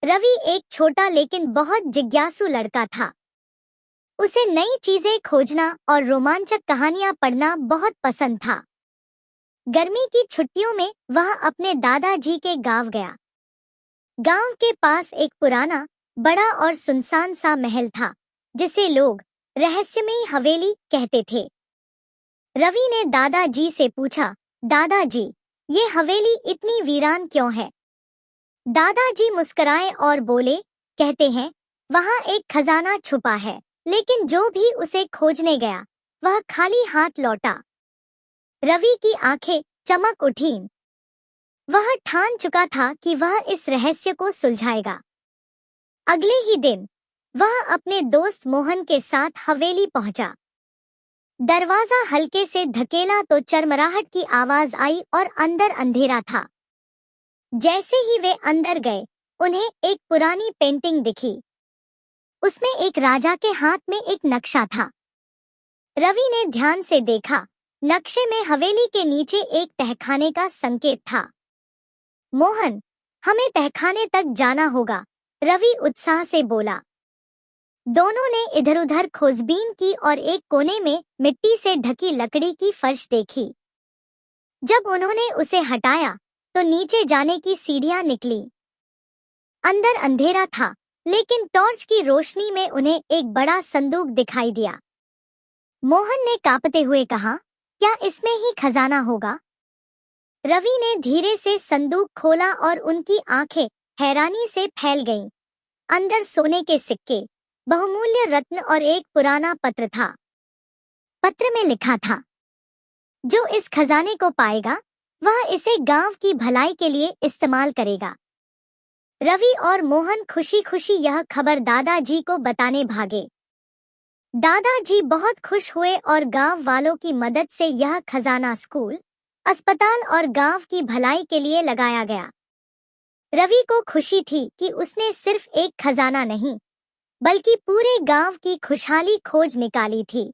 रवि एक छोटा लेकिन बहुत जिज्ञासु लड़का था। उसे नई चीजें खोजना और रोमांचक कहानियां पढ़ना बहुत पसंद था। गर्मी की छुट्टियों में वह अपने दादाजी के गांव गया। गांव के पास एक पुराना, बड़ा और सुनसान सा महल था, जिसे लोग रहस्यमयी हवेली कहते थे। रवि ने दादाजी से पूछा, दादाजी, ये हवेली इतनी वीरान क्यों है? दादाजी मुस्कुराए और बोले, कहते हैं, वहां एक खजाना छुपा है, लेकिन जो भी उसे खोजने गया वह खाली हाथ लौटा। रवि की आंखें चमक उठीं। वह ठान चुका था कि वह इस रहस्य को सुलझाएगा। अगले ही दिन वह अपने दोस्त मोहन के साथ हवेली पहुंचा। दरवाजा हल्के से धकेला तो चरमराहट की आवाज आई और अंदर अंधेरा था। जैसे ही वे अंदर गए, उन्हें एक पुरानी पेंटिंग दिखी। उसमें एक राजा के हाथ में एक नक्शा था। रवि ने ध्यान से देखा। नक्शे में हवेली के नीचे एक तहखाने का संकेत था। मोहन, हमें तहखाने तक जाना होगा, रवि उत्साह से बोला। दोनों ने इधर-उधर खोजबीन की और एक कोने में मिट्टी से ढकी लकड़ी की फर्श देखी। जब उन्होंने उसे हटाया तो नीचे जाने की सीढ़ियां निकली। अंदर अंधेरा था, लेकिन टॉर्च की रोशनी में उन्हें एक बड़ा संदूक दिखाई दिया। मोहन ने कांपते हुए कहा, क्या इसमें ही खजाना होगा? रवि ने धीरे से संदूक खोला और उनकी आंखें हैरानी से फैल गईं। अंदर सोने के सिक्के, बहुमूल्य रत्न और एक पुराना पत्र था। पत्र में लिखा था, जो इस खजाने को पाएगा वह इसे गांव की भलाई के लिए इस्तेमाल करेगा। रवि और मोहन खुशी खुशी यह खबर दादाजी को बताने भागे। दादाजी बहुत खुश हुए और गांव वालों की मदद से यह खजाना स्कूल, अस्पताल और गांव की भलाई के लिए लगाया गया। रवि को खुशी थी कि उसने सिर्फ एक खजाना नहीं, बल्कि पूरे गांव की खुशहाली खोज निकाली थी।